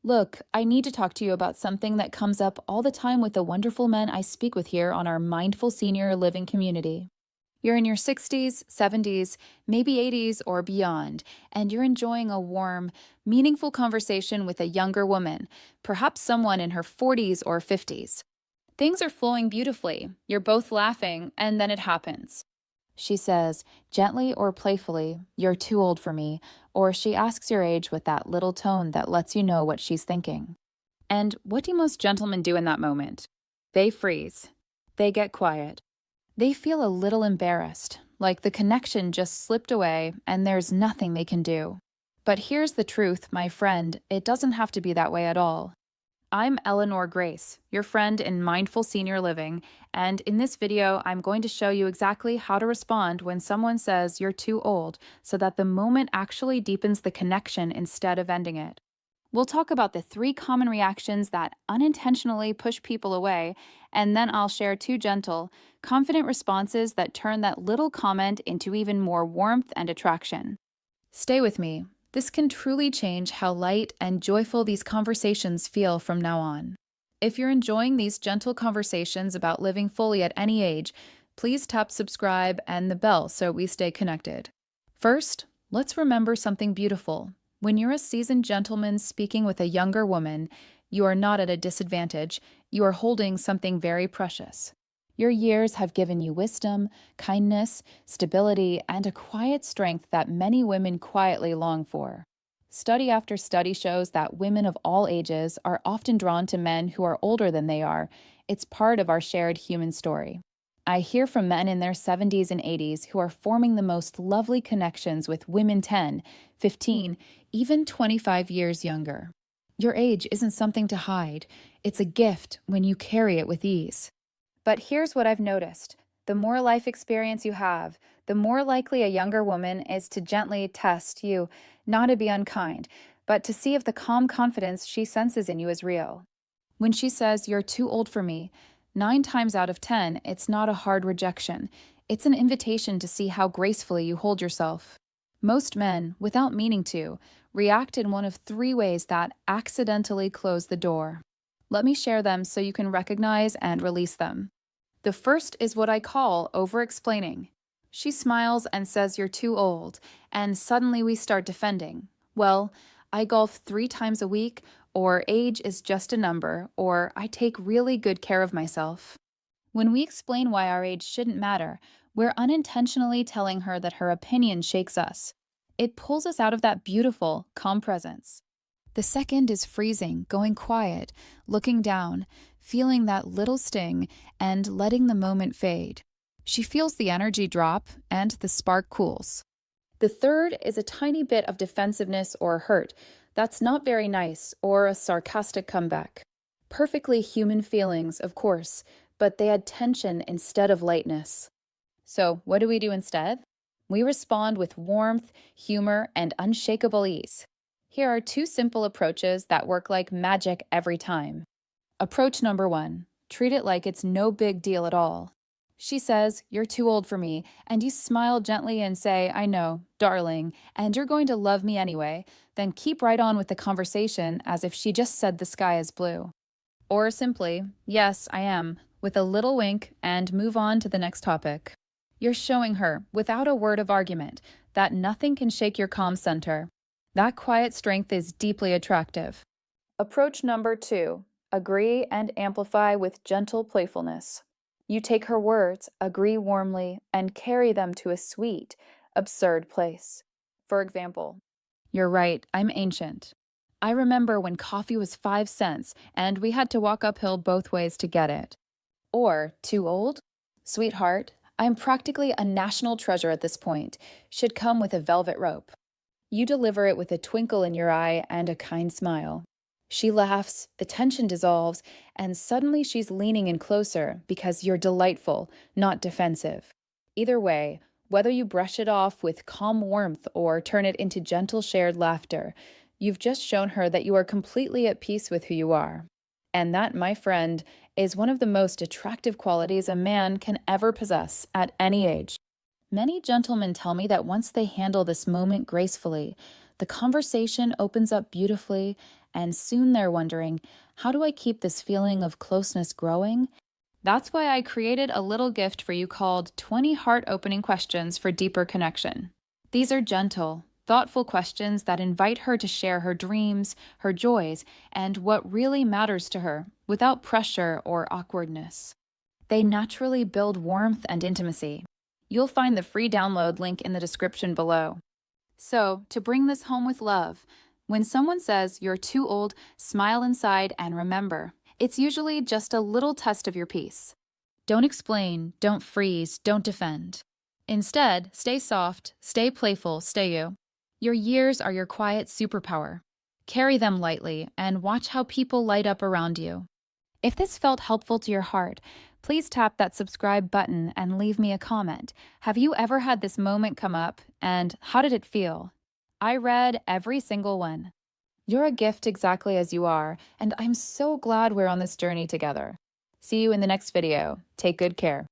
Look, I need to talk to you about something that comes up all the time with the wonderful men I speak with here on our mindful senior living community. You're in your 60s, 70s, maybe 80s or beyond, and you're enjoying a warm, meaningful conversation with a younger woman, perhaps someone in her 40s or 50s. Things are flowing beautifully, you're both laughing, and then it happens. She says, gently or playfully, "You're too old for me," or she asks your age with that little tone that lets you know what she's thinking. And what do most gentlemen do in that moment? They freeze. They get quiet. They feel a little embarrassed, like the connection just slipped away and there's nothing they can do. But here's the truth, my friend, it doesn't have to be that way at all. I'm Eleanor Grace, your friend in Mindful Senior Living, and in this video, I'm going to show you exactly how to respond when someone says you're too old so that the moment actually deepens the connection instead of ending it. We'll talk about the 3 common reactions that unintentionally push people away, and then I'll share 2 gentle, confident responses that turn that little comment into even more warmth and attraction. Stay with me. This can truly change how light and joyful these conversations feel from now on. If you're enjoying these gentle conversations about living fully at any age, please tap subscribe and the bell so we stay connected. First, let's remember something beautiful. When you're a seasoned gentleman speaking with a younger woman, you are not at a disadvantage. You are holding something very precious. Your years have given you wisdom, kindness, stability, and a quiet strength that many women quietly long for. Study after study shows that women of all ages are often drawn to men who are older than they are. It's part of our shared human story. I hear from men in their 70s and 80s who are forming the most lovely connections with women 10, 15, even 25 years younger. Your age isn't something to hide. It's a gift when you carry it with ease. But here's what I've noticed. The more life experience you have, the more likely a younger woman is to gently test you, not to be unkind, but to see if the calm confidence she senses in you is real. When she says, "You're too old for me," 9 times out of 10, it's not a hard rejection. It's an invitation to see how gracefully you hold yourself. Most men, without meaning to, react in one of 3 ways that accidentally close the door. Let me share them so you can recognize and release them. The first is what I call over-explaining. She smiles and says you're too old, and suddenly we start defending. Well, I golf 3 times a week, or age is just a number, or I take really good care of myself. When we explain why our age shouldn't matter, we're unintentionally telling her that her opinion shakes us. It pulls us out of that beautiful, calm presence. The second is freezing, going quiet, looking down, feeling that little sting, and letting the moment fade. She feels the energy drop, and the spark cools. The third is a tiny bit of defensiveness or hurt. That's not very nice, or a sarcastic comeback. Perfectly human feelings, of course, but they add tension instead of lightness. So, what do we do instead? We respond with warmth, humor, and unshakable ease. Here are 2 simple approaches that work like magic every time. Approach number 1. Treat it like it's no big deal at all. She says, "You're too old for me," and you smile gently and say, "I know, darling, and you're going to love me anyway." Then keep right on with the conversation as if she just said the sky is blue. Or simply, "Yes, I am," with a little wink and move on to the next topic. You're showing her, without a word of argument, that nothing can shake your calm center. That quiet strength is deeply attractive. Approach number 2. Agree and amplify with gentle playfulness. You take her words, agree warmly, and carry them to a sweet, absurd place. For example, "You're right, I'm ancient. I remember when coffee was 5 cents and we had to walk uphill both ways to get it." Or, "Too old? Sweetheart, I'm practically a national treasure at this point. Should come with a velvet rope." You deliver it with a twinkle in your eye and a kind smile. She laughs, the tension dissolves, and suddenly she's leaning in closer because you're delightful, not defensive. Either way, whether you brush it off with calm warmth or turn it into gentle shared laughter, you've just shown her that you are completely at peace with who you are. And that, my friend, is one of the most attractive qualities a man can ever possess at any age. Many gentlemen tell me that once they handle this moment gracefully, the conversation opens up beautifully and soon they're wondering, how do I keep this feeling of closeness growing? That's why I created a little gift for you called 20 Heart-Opening Questions for Deeper Connection. These are gentle, thoughtful questions that invite her to share her dreams, her joys, and what really matters to her without pressure or awkwardness. They naturally build warmth and intimacy. You'll find the free download link in the description below. So, to bring this home with love, when someone says you're too old, smile inside and remember, it's usually just a little test of your peace. Don't explain, don't freeze, don't defend. Instead, stay soft, stay playful, stay you. Your years are your quiet superpower. Carry them lightly and watch how people light up around you. If this felt helpful to your heart, please tap that subscribe button and leave me a comment. Have you ever had this moment come up, and how did it feel? I read every single one. You're a gift exactly as you are, and I'm so glad we're on this journey together. See you in the next video. Take good care.